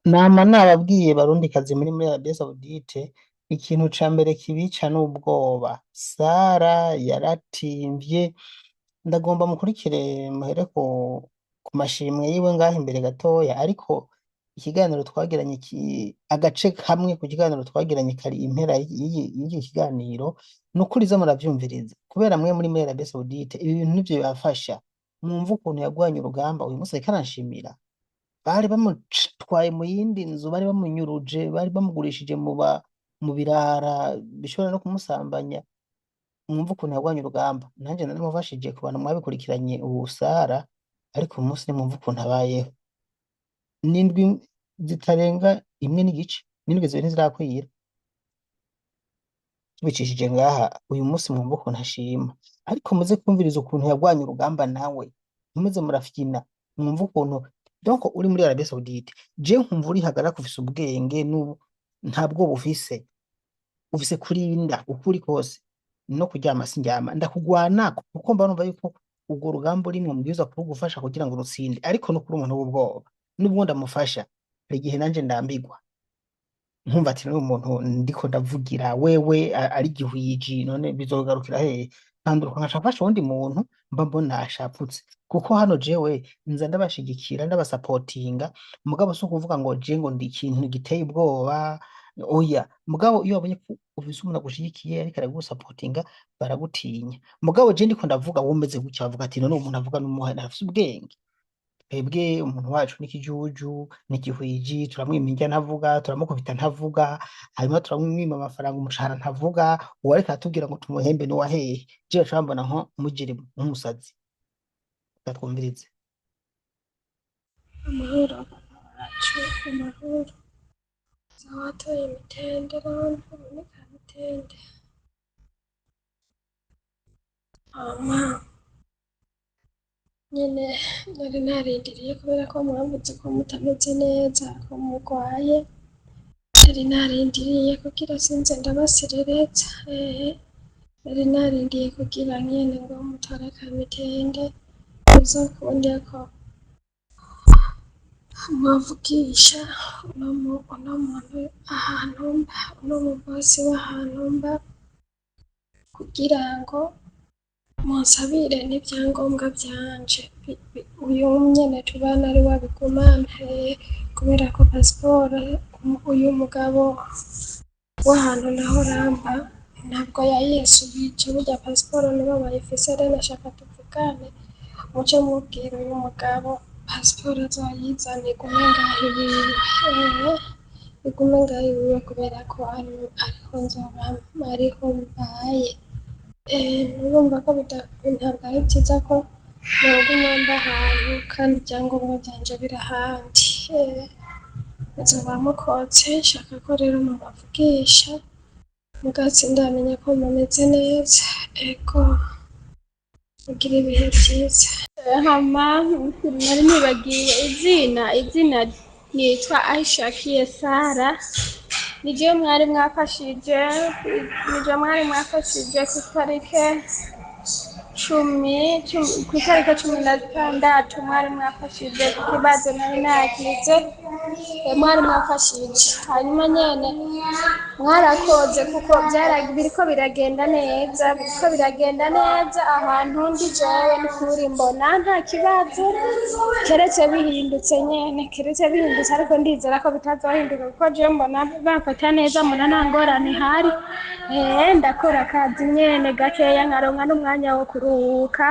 nama nababwiye barundikazi muri Arabie Saoudite, ikintu ca mbere kibica n'ubwoba. Sara yaratimvye, ndagomba mukurikire muhere ku mashimwe yiwe ngaho imbere gatoya, ariko ikiganiro twagiranye agace kamwe ku kiganiro twagiranye kari impera y'iki kiganiro, nukuri za muravyumviriza, kubera mwe muri Arabie Saoudite ibi bintu nivyo bibafasha. Mwumva ukuntu yagwanye urugamba uyu munsi ariko aranshimira. Bari bamutwaye mu yindi nzu, bari bamunyuruje, bari bamugurishije mu birara bishobora no kumusambanya. Mwumva ukuntu yagwanye urugamba, nanje naramufashije ku bantu mwabikurikiranye ubu Sara, ariko uyu munsi nimwumva ukuntu abayeho. N'indwi zitarenga imwe n'igice, n'indwi zibiri ntizirakwira, tubicishije ngaha uyu munsi mwumva ukuntu ashima. Ariko muze kumviriza ukuntu yagwanye urugamba nawe, ntimuze murafyina, mwumva ukuntu donc uri muri Arabie Saoudite, je nkumva uri hagarara ufise ubwenge nta bwoba ufise kurinda ukuri kose no kuryama sindyama ndakugwana, kuko mba numva yuko urwo rugamba urimwo mbwirizwa kurugufasha kugira ngo urutsinde, ariko no kuri umuntu w'ubwoba nubwo ndamufasha hari igihe nanje ndambigwa nkumva ati n'uyu muntu ndiko ndavugira wewe ari gihwiji, none bizogarukira hehe? Ntanduruka nkaca mfasha uwundi muntu mba mbona ashapfutse, kuko hano jewe nza ndabashigikira ndabasapotinga, mugabo si ukuvuga ngo je ngo ndi ikintu giteye ubwoba, oya. Mugabo iyo babonye ko ufise umuntu agushigikiye ariko aragusapotinga baragutinya. Mugabo je ndiko ndavuga wowe umeze gutya bavuga ati none uwo muntu avuga n'umuhana afise ubwenge. Twebwe umuntu wacu n'ikijuju n'igihwiji, turamwima indya ntavuga, turamukubita ntavuga, hanyuma turamwima amafaranga umushahara ntavuga, uwo ariko aratubwira ngo tumuhembe n'uwa hehe? Jewe baca bambona nko mujiri nk'umusazi. Twumvirize. Amahoro wacu, amahoro zawatoye imitende abantu bonika mitende nyene nari narindiriye kubera ko mwavuze ko mutameze neza, ko murwaye, nari narindiriye kugira sinze ndabaserereza, nari narindiye kugira nyene ngo mutore akamitende uzokunde ko mwavugisha uno muntu ahantu mba, uno mubosi w'ahantu mba, kugira ngo munsabire n'ivyangombwa vyanje. Uyu nyene tubana ari wabigumana, kubera ko pasiporo uyu mugabo w'ahantu naho ramba ntabwo yayisubije, burya pasiporo nibo bayifise, rero nashaka tuvugane muce mubwira uyu mugabo pasiporo azoyizana igume ngaho iwiwe, kubera ko ariho nzoba ariho mbaye. Urumva ko ntabwo ari byiza ko noguma mba ahantu kandi ibyangombwa vyanje biri ahandi. Muzoba mukotse, nshaka ko rero mubavugisha, mugatsi ndamenya ko mumeze neza, ego mugira ibihe vyiza. Hama nari nibagiye izina nitwa Aishakiye Sara, nije mwari mwafashije ku itarike cumi na zitandatu, mwari mwafashije ku kibazo nari nagize, mwari mwafashije. Hanyuma nyene mwarakoze kuko biriko biragenda neza, ahantu ndi jewe n'ukuri mbona nta kibazo, keretse bihindutse, ariko ndizera ko bitazohinduka kuko jewe mbona bafata neza, mbona nta ngorane ihari. Ndakora akazi nyene gakeya nkaronka n'umwanya wo kuruhuka.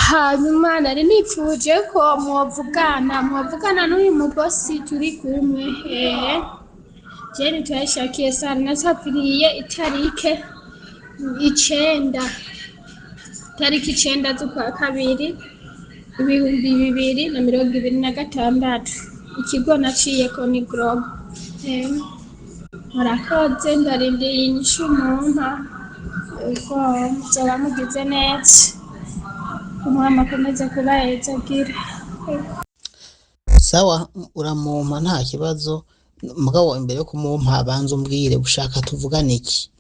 Hanyuma nari nipfuje ko mwovugana n'uyu mubosi turi kumwe. Jeni Aishakiye Sara, nasafiriye itarike 9 z'ukwa kabiri 2026. Ikigo naciyeko ni Global. Murakoze, ndarindiriye inyishu mumpa, uko muzoba mugize neza, umwami akomeze kubahezagira. Sawa, uramumpa nta kibazo, mugabo imbere yo kumumpa banza umbwire ushaka tuvugane iki.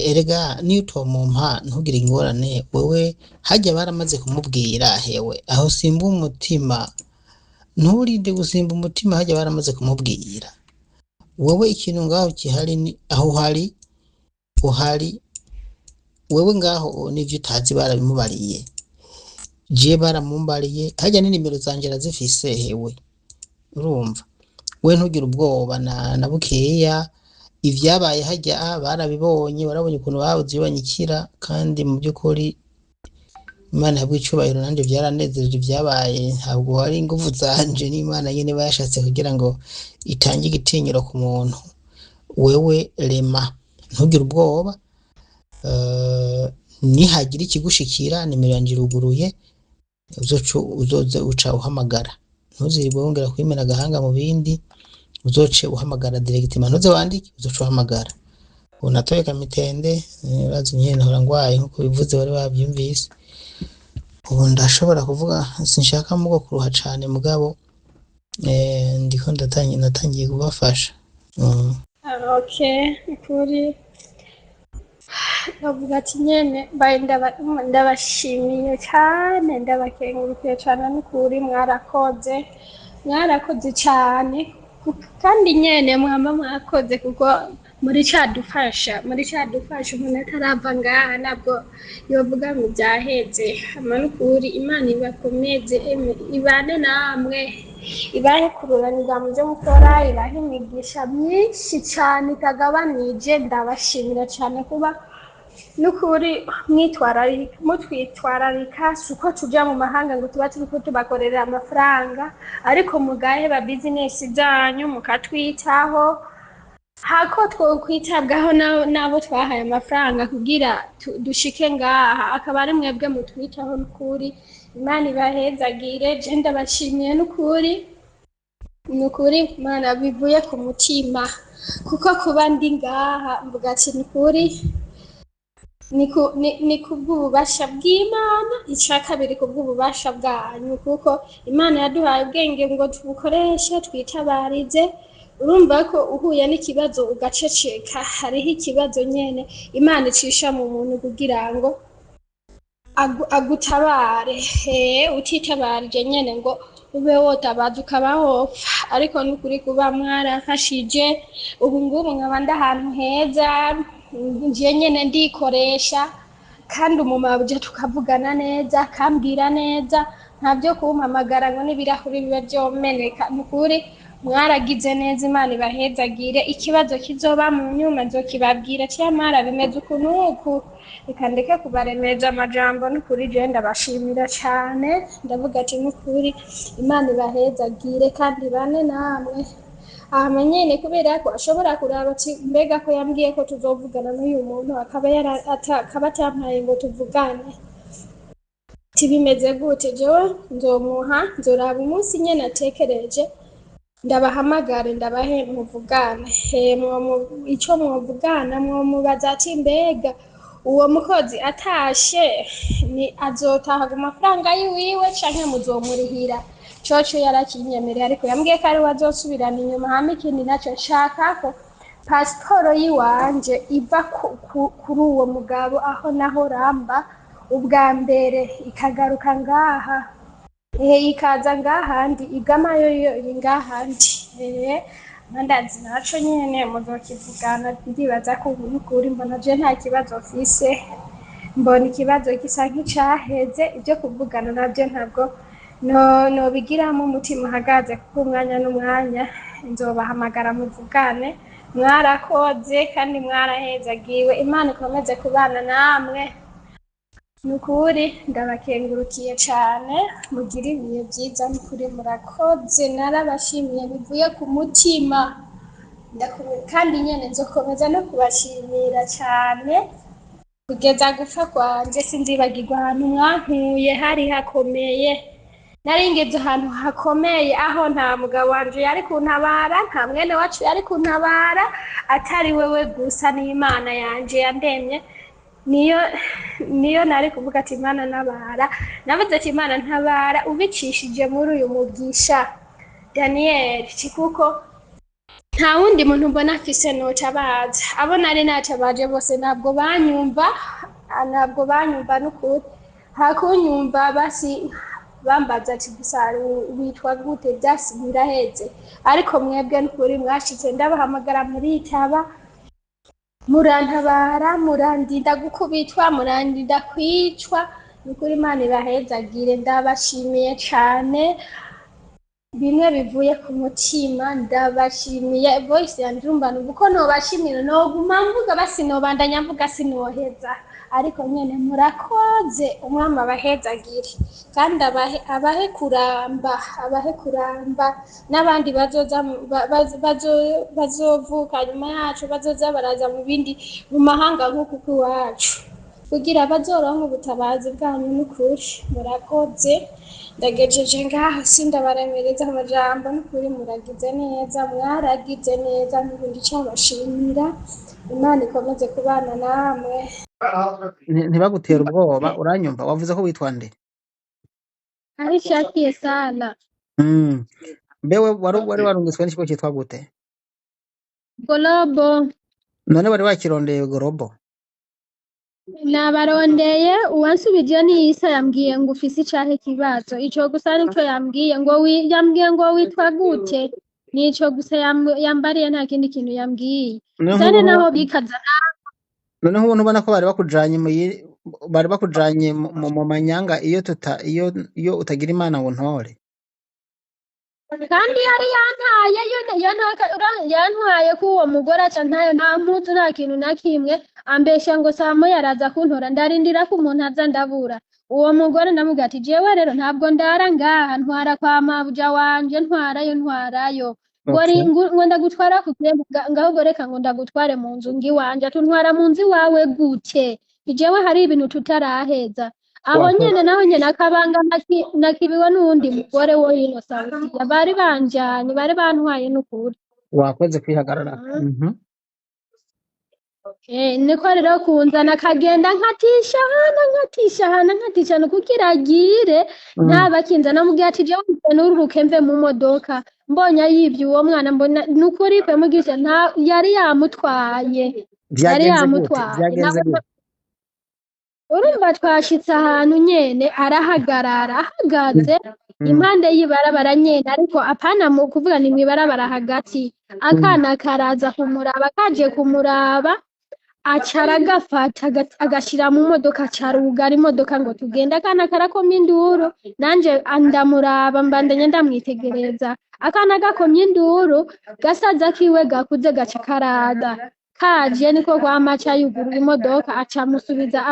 Erega niyo utomumpa ntugire ingorane, wewe hajya baramaze kumubwira hewe aho simba umutima nturinde gusimba umutima hajya baramaze kumubwira wowe ikintu ngaho kihari ni aho uhari wewe ngaho n'ivyo utazi barabimubariye je baramumbariye hajya n'inimero zanje arazifise hewe urumva we ntugire ubwoba na bukeya ivyabaye hajya barabibonye barabonye ukuntu babuze banyikira kandi mu by'ukuri Imana yabwiye icubahiro nanje byaranezereje vyabaye ntabwo hari ingufu zanje n'Imana nyene bayashatse kugira ngo itange igitinyiro ku muntu wewe rema ntugire ubwoba nihagira ikigushikira nimero yanje iruguruye uzoze uca uhamagara ntuziribwe wongera kwimena agahanga mu bindi uzoce uhamagara directement ntuze wandike uzoce uhamagara unatoye kamitende urazi nyene hora ngwaye nkuko bivuze bari bavyumvise ubu ndashobora kuvuga sinshaka mugo kuruha cane mugabo ndiko natangiye kubafasha Okay, kuri navuga ati nyene mbaye ndabashimiye cyane ndabakengurukiye cyane n'ukuri mwarakoze cyane kandi nyene mwamba mwakoze kuko muri cadufasha umuntu atarava ngaha nabwo yovuga ngo byaheze amanukuri Imana ibakomeze ibane namwe ibahe kururanira mu byo mukora ibahe imigisha myinshi cyane itagabanije ndabashimira cyane kuba nukuri mutwitwararika suko tuja mu mahanga ngo tuba turiko tubakorera amafaranga ariko mugaheba business zanyu mukatwitaho hako twokwitabwaho nabo twahaye amafaranga kugira dushike ngaha akaba ari mwebwe mutwitaho nukuri Imana ibahezagire je ndabashimiye nukuri Imana bivuye ku mutima kuko kuba ndi ngaha mvuga ati nukuri ni kubw'ububasha bw'Imana icya kabiri kubw'ububasha bwanyu kuko Imana yaduhaye ubwenge ngo tubukoreshe twitabarize urumva ko uhuye n'ikibazo ugaceceka hariho ikibazo nyene Imana icisha mu muntu kugira ngo agutabare utitabarije nyene ngo ube wotabaza ukabahopfa ariko nukuri kuba mwarafashije ubu ngubu nkaba ndi ahantu heza nje nyene ndikoresha kandi umumabuje tukavugana neza kambwira neza ntabyo kumpamagara ngo n'ibirahuri bibe byomeneka nukuri mwaragize neza Imana ibahezagire ikibazo kizoba mu nyuma nzokibabwira cyamara bimeze ukuntu uku reka ndeke kubaremeza amajambo nukuri je ndabashimira cyane ndavuga ati nukuri Imana ibahezagire kandi bane namwe nyene kubera ko ashobora kuraba ati mbega ko yambwiye ko tuzovugana n'uyu muntu akaba atampaye ngo tuvugane tibimeze gute jewe nzoraba umunsi nyene atekereje ndabahamagare ndabahe muvugane ico mwovugana mwomubaza ati mbega uwo mukozi atashe ni azotaha ku mafaranga yiwiwe canke muzomurihira coco yarakinyemereye ariko yambwiye ko ari wazosubirana inyuma hama ikindi naco nshaka ko pasiporo yiwanje iva kuri uwo mugabo aho naho ramba ubwa mbere ikagaruka ngaha ikaza ngahandi igamayo iri ngahandi mandazi naco nyene muzokivugana ndibaza ko ukuri mbona je nta kibazo mfise mbona ikibazo gisa nk'icaheze ibyo kuvugana nabyo ntabwo no bigiramo umutima uhagaze kuko umwanya n'umwanya nzobahamagara muvugane mwarakoze kandi mwarahezagiwe Imana ikomeze kubana namwe nukuri ndabakengurukiye cyane mugira ibihe byiza nukuri murakoze narabashimiye bivuye ku mutima kandi nyene nzokomeza no kubashimira cyane kugeza gupfa kwanje sinzibagirwa ahantu mwankuye hari hakomeye naringeze ahantu hakomeye aho nta mugabo wanje yari kuntabara nta mwene wacu yari kuntabara atari wewe gusa n'Imana yanje yandemye niyo nari kuvuga ati Imana ntabara navuze ati Imana ntabara ubicishije muri uyu mugisha Daniel kuko nta wundi muntu mbona afise notabaza abo nari natabaje bose ntabwo banyumva n'ukuri hakunyumva basi bambaza ati gusa witwa gute byasi biraheze ariko mwebwe n'ukuri mwashitse ndabahamagara muritaba murantabara murandinda gukubitwa murandinda kwicwa n'ukuri Imana ibahezagire ndabashimiye cane bimwe bivuye ku mutima ndabashimiye voice yanje urumva uko nobashimira noguma mvuga basi nobandanya mvuga sinoheza ariko nyene murakoze umwami abahezagire kandi abahe kuramba n'abandi bazovuka nyuma yacu bazoza baraza mu mahanga nk'uku iwacu kugira bazoronke ubutabazi bwanyu n'ukuri murakoze ndagejeje ngaho sindabaremereza amajambo n'ukuri muragize neza mwaragize neza n'ubundi cabashimira Imana ikomeze kubana namwe ntibagutera ubwoba uranyumva wavuze ko witwa nde arishakiye sana mbewe wari warungitswe n'ikigo cyitwa gute Golobo none wari wakirondeye Golobo nabarondeye uwansubije n'iyisa yambwiye ngo ufise icahe kibazo ico gusa nico yambwiye ngo witwa gute nico gusa yambariye nta kindi kintu yambwiye sane naho bikaza noneho ubona ko bari bakujanye mu manyanga iyo utagira Imana ngo ntore kandi yari yantwaye ko uwo mugore aca ntayo nta mpuzu nta kintu na kimwe ambesha ngo saa moya araza kuntora ndarindira ko umuntu aza ndabura uwo mugore ndamubwira ati jewe rero ntabwo ndara ngaha ntwara kwa mabuja wanje ntwarayo ngo ndagutwara ngaho goreka ngo ndagutware mu nzu ngiwanje atuntwara mu nzu iwawe gute jewe hari ibintu tutaraheza aho nyene naho nyene akabanga nakibiwe n'uwundi mugore wo hino Saudiya bari banjanye bari bantwaye n'ukuri wakoze kwihagarara niko rero kunzana akagenda nkatishana kugira agire ntabakinzana mubwira ati jewe nururuke mve mu modoka mbonye yibye uwo mwana mbona n'ukuri pe mugisha yari yamutwaye urumva twashitse ahantu nyene arahagarara ahagaze impande y'ibarabara nyene ariko apana mu kuvuga ni mwibarabara hagati akana karaza kumuraba kaje kumuraba acara agafata agashira mu modoka carugara imodoka ngo tugenda akana karakomye induru nanje ndamuraba mbandanya ndamwitegereza akana gakomye induru gasaza kiwe gakuze gaca karada kaje niko kwamaca yugurura imodoka aca musubiza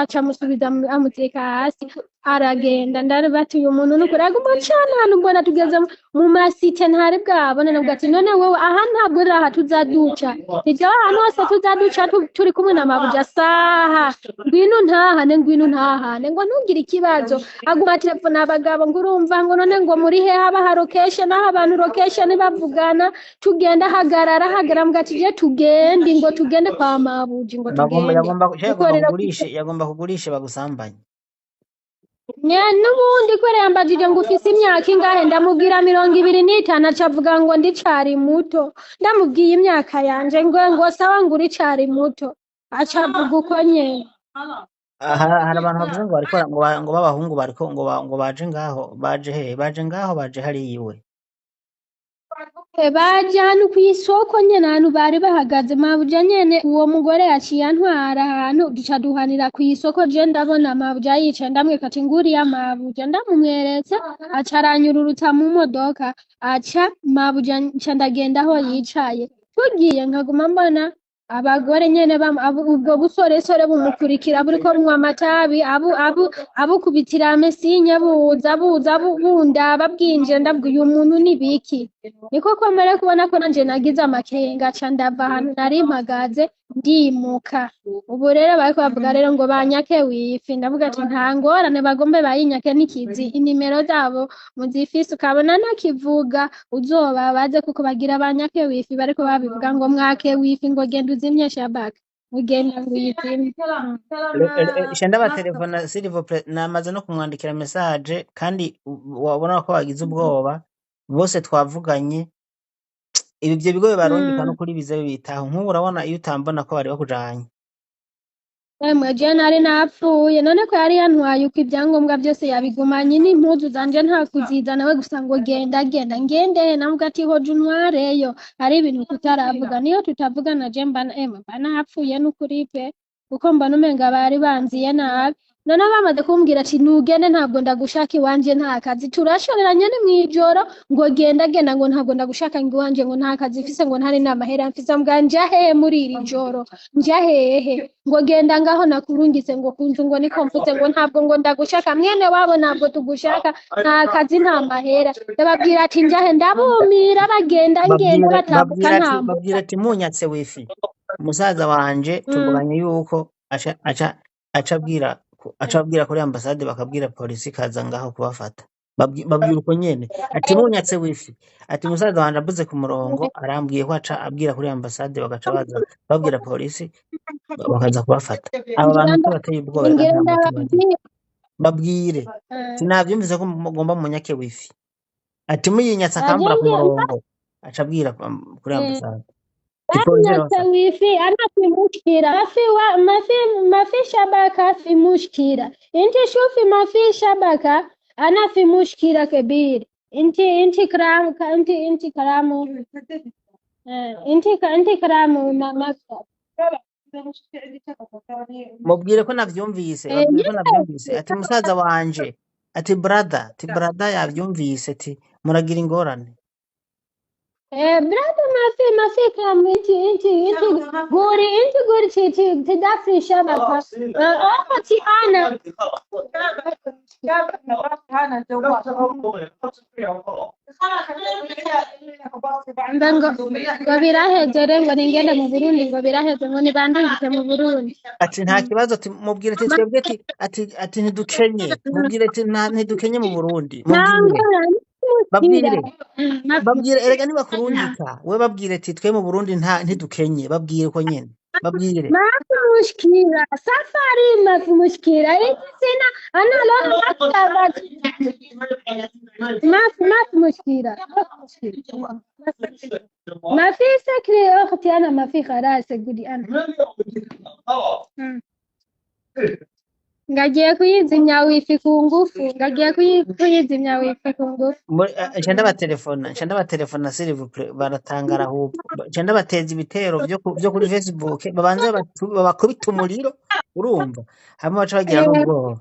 amuteka hasi aragenda ndabati uyu muntu nukuraga umucana hano mbona tugeze mu masite ntari bwabone nabwo ati none wowe aha ntabwo raha tuzaduca ivyo ahantu hose tuzaduca turi kumwe na mabuja saha ngwino ntahane ngo ntugire ikibazo aguma telefone abagabo ngo urumva ngo none ngo muri he haba harokesha naho abantu rokesha bavugana tugenda hagarara mbwa ati je tugende ngo tugende kwa mabuji ngo tugende yagomba kugurisha bagusambanye n'ubundi ko yambajije ngo ufise imyaka ingahe ndamubwira 25 acavuga ngo ndicari muto ndamubwiye imyaka yanje ngo sawa ngo uricari muto acavuga uko nyene hari abantu bavuze ngo bariko ngo b'abahungu bariko ngo baje ngaho baje hari yiwe baje hano kw'isoko nyene ahantu bari bahagaze mabuja nyene uwo mugore yaciye antwara ahantu duca duhanira kw'isoko je ndabona mabuja yicaye ndamwereka ati nguriya mabuja ndamumweretse aca aranyururutsa mu modoka aca mabuja nca ndagenda aho yicaye tugiye nkaguma mbona abagore nyene ubwo busoresore bumukurikira buriko bunywa amatabi abukubitira amesinye buza bundaba bwinje ndabwiye umuntu nibiki niko komere kubona ko nanje nagize amakenga ca ndava ahantu nari mpagaze ndimuka ubu rero bariko bavuga rero ngo banyake wifi ndavuga ati nta ngorane bagombe bayinyake n'ikizi inimero zabo muzifise ukabona nakivuga uzobabaze kuko bagira banyake wifi bariko babivuga ngo mwake wifi ngo genda uzimye shabaka ugenda ngo uyizimye shenda batelefona s'il vous plaît namaze no kumwandikira message kandi wabona ko bagize ubwoba bose twavuganye ibyo bigo bibarungika no kuri bize bitaho nk'ubu urabona iyo utambona ko bari bakujanye je nari napfuye none ko yari yantwaye uko ibyangombwa byose yabigumanye n'impuzu zanje nta kuzizana we gusa ngo genda ngende navuga ati hoje untwareyo hari ibintu tutaravuga niyo tutavugana je mba napfuye n'ukuri pe kuko mbona umenga bari banziye nabi none bamaze kumbwira ati nugende ntabwo ndagushaka iwanje nta kazi turashoreranye ni mwijoro ngo genda ngo ntabwo ndagushaka ngo iwanje ngo nta kazi mfise ngo ntari n'amahera mfise mbwa njahe muri iri joro njahehe ngo genda ngaho nakurungitse ngo kunzu ngo niko mfutse ngo ntabwo ngo ndagushaka mwene wabo ntabwo tugushaka nta kazi nta mahera ndababwira ati njahe ndabumira bagenda ngenda batambuka ntambuka babwira ati munyatse wifi umusaza wanje tuvuganye yuko acabwira kuri ambasade bakabwira polisi kaza ngaho kubafata babwira uko nyene ati munyatse wifi ati umusaza wanje abuze ku murongo arambwiye ko aca abwira kuri ambasade bagaca baza babwira polisi bakaza kubafata aba bantu ko bateye ubwoba reka nta mutima babwire sinavyumvise ko mugomba munyake wifi ati muyinyatse akambura ku murongo aca abwira kuri ambasade Anyatsa wifi anafi mushkira mafi shabaka fi mushkira inti shufi mafi shabaka anafi mushkira kabir inti karamu maktab mubwire ko navyumvise babwire ko navyumvise ati musaza wanje ati brother yavyumvise ati muragira ingorane brother mafi kam inti guri tidafi shabaka ti ana ngo biraheze ngo ningende mu Burundi ngo biraheze ngo nibandungike mu Burundi ati nta kibazo ati mubwire ati twebwe ati ntidukenye mubwire ati ntidukenye mu Burundi babwire erega nibakurungika we babwire ati twe mu Burundi ntidukenye babwire ko nyene babwire mafi mushkila safari mafi mushkila sina ana la mafi mushkila ما في سكري أختي أنا ما في خلاص قولي أنا ngagiye kuyizimya wifi ku ngufu ngagiye kuyizimya wifi ku ngufu nca ndabatelefona s'il vous plaît baratangara ahubwo nca ndabateza ibitero byo kuri Facebook babanze babakubita umuriro urumva hamwe baca bagira n'ubwoba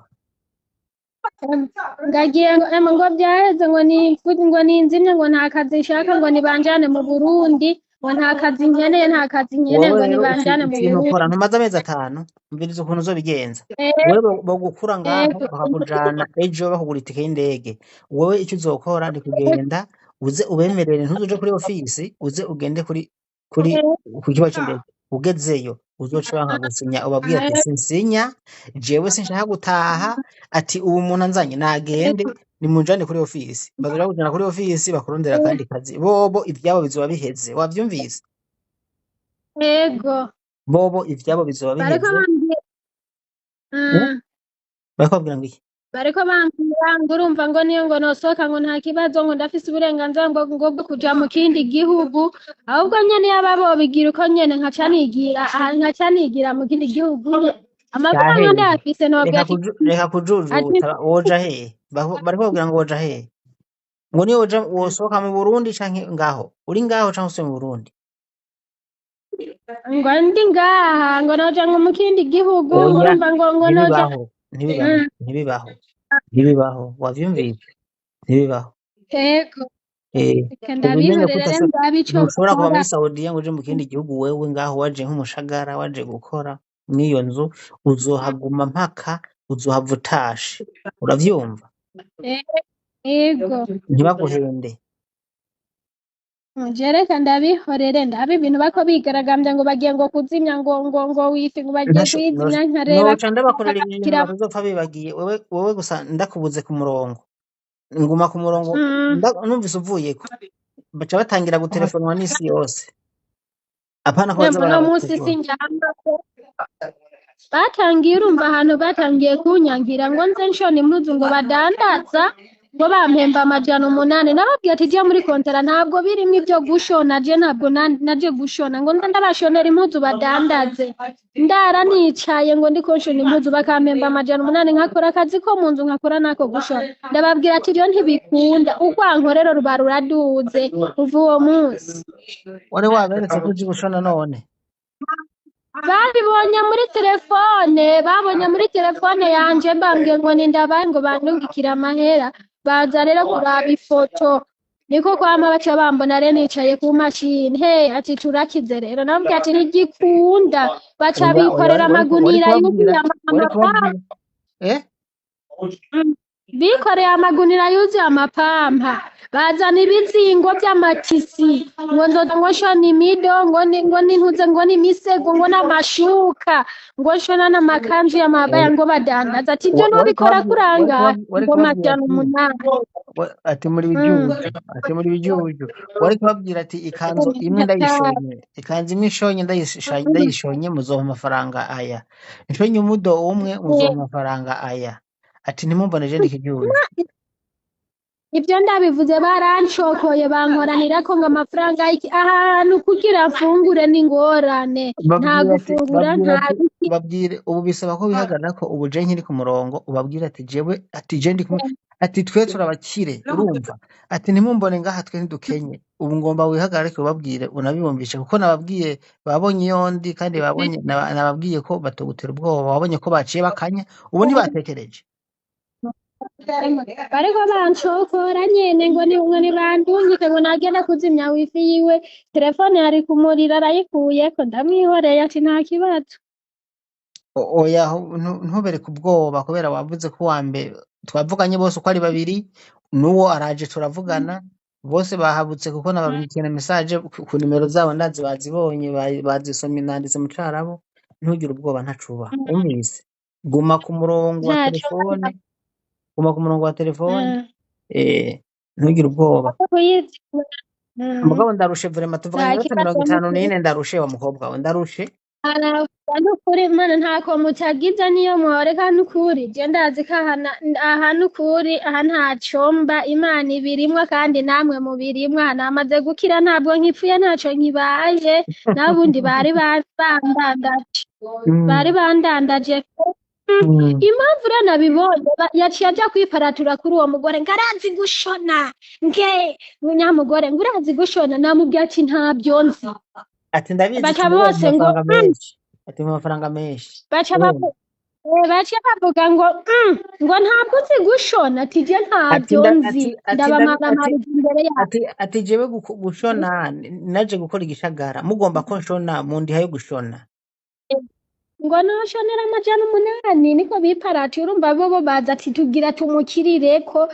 ngagiye ngo byaheze ngo ninzimye ngo nta kazi nshaka ngo nibanjane mu Burundi ngo nta kazi nkeneye ngo nibanjane mu Burundi ukora ntumaze amezi 5 mbiriza ukuntu uzobigenza wewe bogukura ngaho bakakujana ejo bakugura itike y'indege wowe icyo uzokora ni kugenda uze ubemerere ntuzuje kuri office uze ugende ku kigo cy'indege ugezeyo uzoca banka gusinya ubabwira ati sinsinya jewe sinshaka gutaha ati ubu umuntu anzanye nagende nimunjane kuri office bazira kujana kuri office bakurondera kandi kazi bobo ivyabo bizoba biheze wavyumvise yego bobo ivyabo bizoba biheze bakabwira ngo iki bariko bambwira ngo urumva ngo niyo ngo nosoka ngo nta kibazo ngo ndafise uburenganzira ngo kuja mu kindi gihugu ahubwo nyene yababo bigira uko nyene nkaca nigira mu kindi gihugu amafaranga ndafise reka kujujuta woja he bariko babwira ngo woja he ngo niyo wosoka mu Burundi canke ngaho uri ngaho canke usuye mu Burundi ngo ndi ngaha ngo noja ngo mu kindi gihugu urumva ngo noja ntibibaho wavyumvise ntibibaho yego ndabihorera ndabico ushobora kuba muri Saudiya ngo uje mu kindi gihugu wewe ngaho waje nk'umushagara waje gukora mwiyo nzu uzohaguma mpaka uzohava utashe uravyumva yego ntibaguhende jereka ndabihorere ndabi ibintu bako bigaragambya ngo bagiye ngo kuzimya ngo wifi ngo bagiye kuyizimya nkareba no canda bakorera ibintu bazopfa bibagiye wewe gusa ndakubuze ku murongo nguma ku murongo numvise uvuyeko baca batangira gutelefonwa n'isi yose apana ko no musi sinjamba batangiye urumva ahantu batangiye kunyangira ngo nze nshona impuzu ngo badandaza ngo bampemba amajana 8 nababwiye ati jya muri kontara ntabwo birimwo ibyo gushona je ntabwo naje gushona ngo ndabashonera impuzu badandaze ndara nicaye ngo ndiko nshona impuzu bakampemba amajana 8 nkakora akazi ko mu nzu nkakora nako gushona ndababwira ati ryo ntibikunda urwankorero ruba ruraduze uva uwo munsi wari waberetse ko uzi gushona none babibonye babonye muri telefone yanje mbambwiye ngo nindabaye ngo bandungikire amahera baza rero kuraba ifoto niko kwama baca bambona rero nicaye ku mashini ati turakize rero nababwiye ati ntigikunda baca bikorera amagunira yuzuye amapampa bikoreye amagunira yuzuye amapampa bazana ibizingo by'amatisi ngo nzoza ngo nshona imido ngo nintuze ngo n'imisego ngo n'amashuka ngo nshona n'amakanzu y'amabaya ngo badandaza ati ibyo nubikora kuranga ngo majana 8 ati muri bijuju wari kubabwira ati ikanzu imwe ndayishonye ikanzu imwe ishonye ndayishonye muzoha amafaranga aya nshonye umudo umwe muzoha amafaranga aya ati ntimumbone je ndikijuju ibyo ndabivuze barancokoye bankoranira ko ngo amafaranga ahantu kugira mfungure n'ingorane nta gufungura babwire ubu bisaba ko bihagarara ko ubu je nkiri ku murongo ubabwira ati jewe ati je ndi ati twe turabakire urumva ati ntimumbone ngaha twe ntidukenye ubu ngomba wihagarare ko ubabwire unabibumvishe kuko nababwiye babonye yondi kandi babonye nababwiye ko batogutera ubwoba babonye ko baciye bakanya ubu ntibatekereje bariko bancokora nyene ngo nibandungike ngo nagenda kuzimya wifi yiwe telefone yari kumurira arayikuyeko ndamwihoreye ati nta kibazo oya ntubereke ubwoba kubera wavuze ko wa mbere twavuganye bose uko ari babiri n'uwo araje turavugana bose bahabutse kuko nabarungikira message ku nimero zabo ndazi bazibonye bazisomye nanditse mu carabo ntugire ubwoba ntacuba umvise guma ku murongo wa telefone ntugire ubwoba mugabo ndarushe vraiment tuvuganye 54 ndarushe wa mukobwa we ndarushe nukuri mana ntako mutagiza niyo mworeka nukuri je ndazi ko aha nukuri aha nta comba imana ibirimwa kandi namwe mubirimwa namaze gukira ntabwo nkipfuye ntaco nkibaye nabundi bari bandandaje impamvu rero nabibonye yaciye aja kwiparatura kuri uwo mugore ngo arazi gushona nyamugore ngo urazi gushona namubwiye ati ntabyo nzi ati ndabizi baca bose ngo ati mu mafaranga menshi baca bavuga ngo ntabwo uzi gushona ati je ntabyo nzi ndabamara imbere yawe ati jewe gushona naje gukora igishagara mugomba ko nshona mu ndiha yo gushona ngo noshonera amajana 8 niko biparati urumva bo baza ati tugira tumukirireko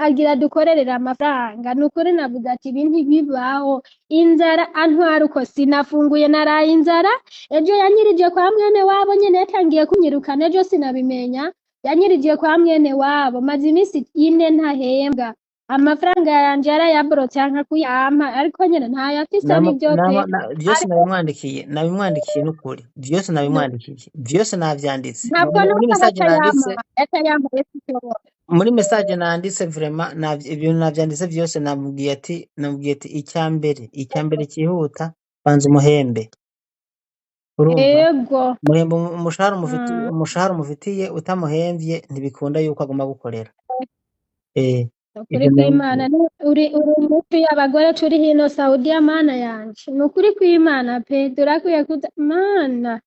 agira dukorerera amafaranga nukuri navuga ati ibintu bibaho inzara antwara uko sinafunguye naraye inzara ejo yanyirije kwa mwene wabo nyene yatangiye kunyirukana ejo sinabimenya yanyirije kwa mwene wabo maze iminsi 4 ntahembwa amafaranga yanje yarayaborotse yanka kuyampa ariko nyene ntayafise n'ibyote byose nabimwandikiye n'ukuri byose byose navyanditse muri message nanditse vraiment ibintu navyanditse byose namubwiye ati icyambere cyihuta banza umuhembe yego muhembe umushahara umufitiye utamuhemvye ntibikunda yuko agomba gukorera ukuri kw'Imana uri umufi abagore turi hino Saudiya mana yanje nukuri kw'Imana pe durakwiye kuza mana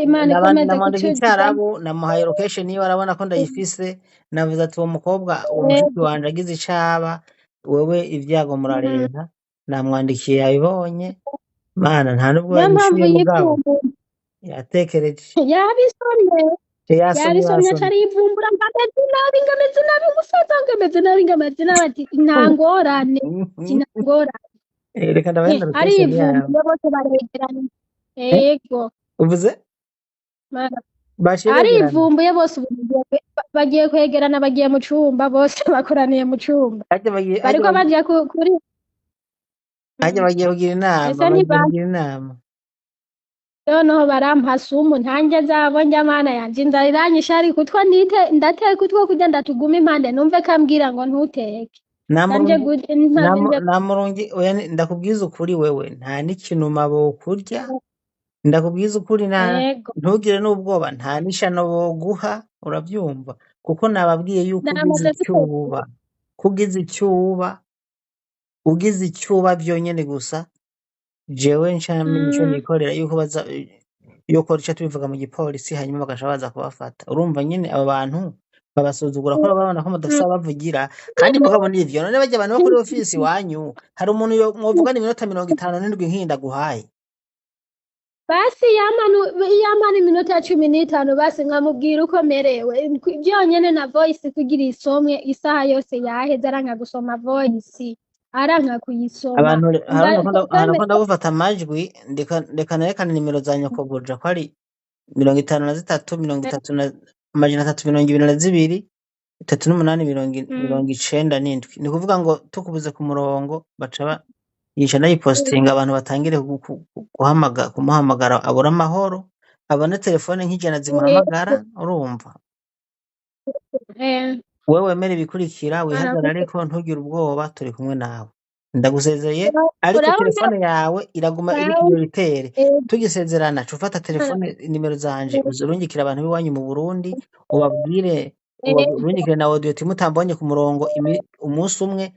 Imana ikomeze kucyarabu namuhaye location niba arabona ko ndayifise navuze ati uwo mukobwa umushiki wanje agize icaba wewe ibyago murarenda namwandikiye yabibonye mana nta nubwo yabishuye mugabo yatekereje yarisomye atarivumbura ngameze nabi umusaza ngameze nabi ati ntangorane reka ndabenda arivumbuye bose baregerana yego uvuze arivumbuye bose bagiye kwegerana bagiye mu cumba bose bakoraniye mu cumba bariko bagiye kuri bagiye kugira inama noneho barampa sumu ntange zabo njya mana yanje inzara iranyishe ariko utwo ndateka utwo kurya ndatuguma impande numve ko ambwira ngo ntuteke nanje namurungi oya ndakubwiza ukuri wewe nta n'ikinuma bokurya ndakubwiza ukuri yego ntugire n'ubwoba nta n'ishano boguha uravyumva kuko nababwiye yuko namaze ugize icyuba vyonyene gusa jewe ncamenya ico nikorera yuko rica tubivuga mu gipolisi hanyuma bagaca baza kubafata urumva nyene abo bantu babasuzugura ko babona ko mudafise abavugira kandi mugabo n'ivyo none barya abantu bo kuri ofisi iwanyu hari umuntu mwovugana iminota 57 nk'iyi ndaguhaye basi yamana iminota 15 basi nkamubwira uko merewe byonyene na voice kugira isomwe isaha yose yaheze aranka gusoma voice aranka kuyisoma abantu harakunda gufata amajwi ndeka nerekane nimero za nyokobuja ko ari 53 322 388 ni kuvuga ngo tukubuze ku murongo baca yisha nayipostinga abantu batangire kumuhamagara abura amahoro abone telefone nk'ijana zimuhamagara urumva wewe wemere ibikurikira wihagarare ko ntugire ubwoba turi kumwe nawe ndagusezeye ariko telefone yawe iraguma iri prioritaire tugisezerana cufata telefone nimero zanje uzurungikira abantu biwanyu mu Burundi ubabwire urungikire na audio timutambonye ku murongo umunsi umwe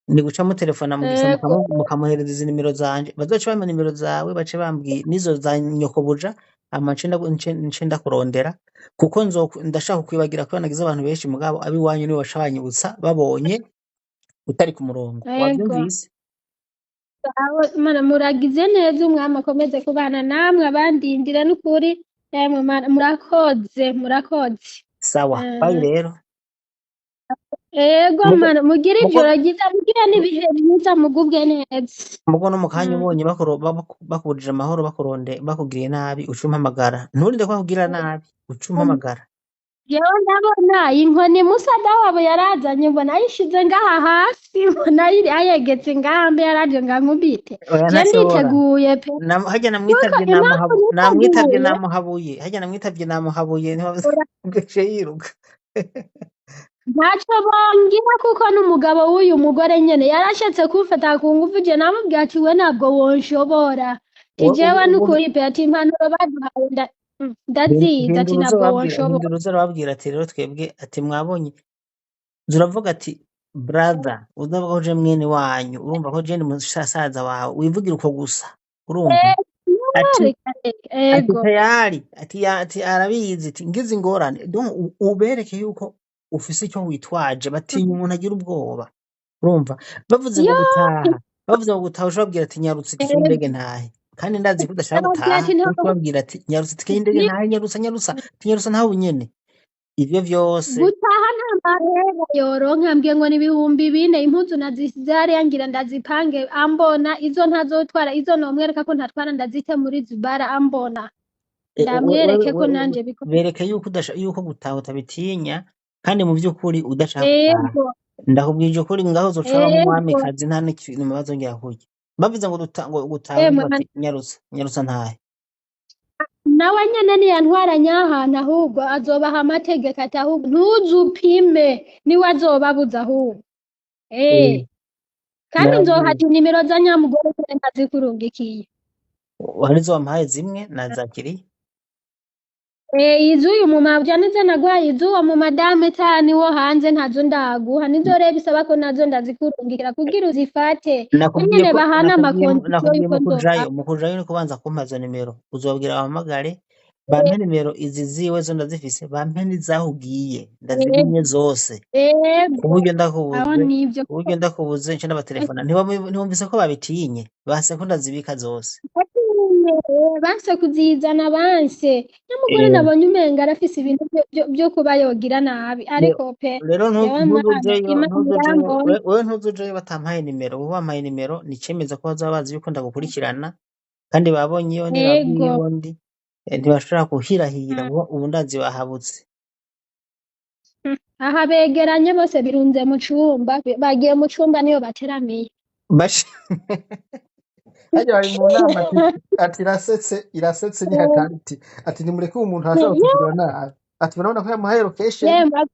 ni guca mu telefona mugisa mukamuhereza izi nimero zanje bazoca bamenya nimero zawe bace bambwiye nizo za nyokobuja nce ndakurondera kuko ndashaka kwibagira ko nagize abantu benshi mugabo abiwanyu niwe bashanyibutsa babonye utari ku murongo wabyumvise mana muragize neza umwami akomeze kubana namwe abandindira n'ukuri murakoze sawa bye rero ego mana mugire ijoro ryiza mugire n'ibihe byiza mugubwe neza mugo no mukanya ubonye bakubujije amahoro bakugiriye nabi ucumpamagara nturinde ko bakugirira nabi ucumpamagara yewe ndabona inkoni musada wabo yarazanye mbona ayishize ngaha hasi mbona ayegetse ngaha mbe yaraje ngankubite je nditeguye pe hajya namwitavye namuhabuye ntibavuze yiruka ntacyo bambwira kuko n'umugabo w'uyu mugore nyene yarashatse kumfata ku ngufu je namubwira ati we ntabwo wonshobora jewe n'ukuri pe ati impanuro baduhaye ndaziza ati ntabwo wonshobora uzarababwira ati rero twebwe ati mwabonye zuravuga ati brother uzavuga ko je mwene wanyu urumva ko je ndi musaza wawe wivugira uko gusa urumva ati tayari ati arabizi ati ngize ingorane donc ubereke yuko ufise icyo witwaje batinya umuntu agira ubwoba urumva bavuze ngo gutaha ushobora ati nyarutse itike y'indege ntahe kandi ndazi ko udashaka gutaha ariko babwira ati nyarutse itike y'indege ntahe nyarutsa ntawe nyene ivyo vyose gutaha nta mahera yoronka mbwiye ngo n'ibihumbi 4 impuzu nazisize hariya ngira ndazipange ambona izo ntazotwara izo nomwereka ko ntatwara ndazite muri zibara ambona ndamwereke ko nanje bereke yuko gutaha utabitinya kandi mu by'ukuri udashaka gutaha ndakubwije ukuri ngaho uzocaba nk'umwamikazi nta n'ikintu bazongera kurya bavuze ngo gutaha nyarutsa ntahe nawe nyene niyantwara nyahana ahubwo azobaha amategeko ati ahubwo ntuzupime niwe azobabuza ahubwo kandi nzohata nimero za nyamugore ntazikurungikiye warizo wampaye zimwe nazakiriye izuyu mu mabyaneze nagwaye izuwa mu madame tani wo hanze ntazo ndaguha nizo rero bisaba ko nazo ndazikurungikira kugira uzifate nyene bahana amakonti mukujayo ni kubanza kumpaza nimero uzobwira abamagare bampe nimero izi ziwe zo ndazifise bampe n'izahugiye ndazibinye zose uburyo ndakubuze nce n'abatelefona ntibumvise ko babitinye base ko ndazibika zose banse kuzizana banse nyamugore nabonye umenga arafise ibintu byo kuba yogira nabi ariko pe rero ntuzujeyo batampaye nimero wowe wampaye nimero nicemeza ko bazaba bazi yuko ndagukurikirana kandi babonye iyo ntibabwiye ubundi ntibashobora kuhirahira ubu ndazi bahabutse aha begeranye bose birunze mu cumba bagiye mu cumba niyo bateramiye hajya bari mu nama ati irasetse ni hatariti ati nimureke umuntu arashobora kugira nabi ati urabona ko yamuhaye location yemwe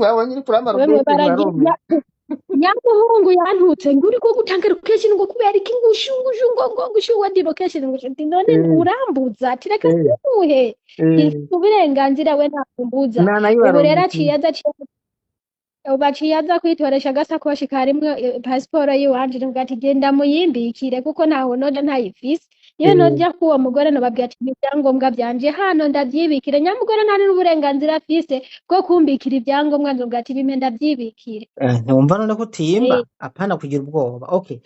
wabonye uri kurama bamwe rubete ntiwarome nyamuhungu yantutse ngo uriko gutanga location ngo kubera iki ngushu wadi location ngo none urambuza ati reka simuhe uburenganzira we ntakumbuza ubu rero aciye aza kwitoresha agasakoshi karimwo pasiporo yiwanje nubwo ati genda muyimbikire kuko ntaho noja ntayifise iyo nojya kuwo mugore nobabwira ati ibyangombwa byanje hano ndavyibikire nyamugore ntari n'uburenganzira afise bwo kumbikira ibyangombwa nzoga ati bime ndavyibikire ntumva none ko utimba apana kugira ubwoba okay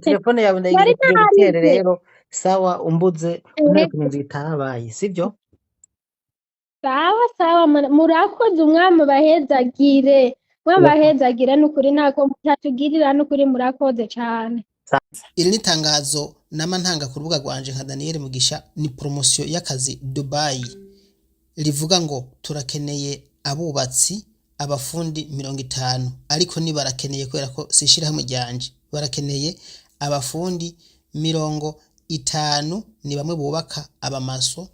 telefone yawe ndayigize prioritaire rero sawa umbuze unteko inzu itabaye sivyo sawa murakoze umwami bahezagire mwabahezagire n'ukuri ntako mutatugirira n'ukuri murakoze cyane. Iri ni tangazo nama ntanga ku rubuga rwanje nka Daniel Mugisha ni promotion y'akazi Dubai rivuga ngo turakeneye abubatsi abafundi 50 ariko ni barakeneye kubera ko sishira hamwe ryanje barakeneye abafundi 50 ni bamwe bubaka abamaso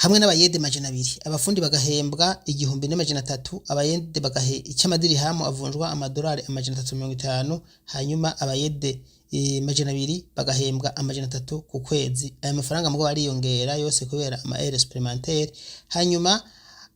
hamwe n'abayede majana 2 abafundi bagahembwa 1300 abayede bagahe icyamadiri hamo avunjwa amadolari amajana 350 hanyuma abayede majana 2 bagahembwa amajana 3 ku kwezi aya mafaranga mgo ariyongera yose kubera ama air supplémentaire hanyuma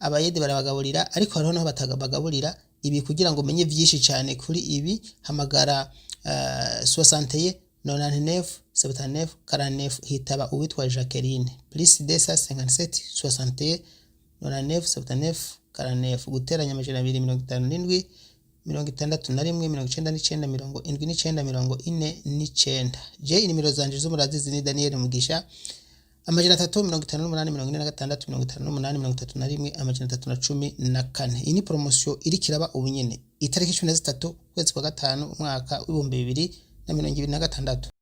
abayede barabagaburira ariko hariho naho batagabagaburira ibi kugira ngo menye vyinshi cyane kuri ibi hamagara 61 99 79 49 hitaba uwitwa Jacqueline plus 257 61 99 79 49 guteranya amajana 257 61 je nimero zanje zo murazizi ni Daniel Mugisha amajana 358 amajana 314 iyi ni promotion iri kiraba ubunyene itariki 13 kwezi kwa gatanu umwaka wa 2026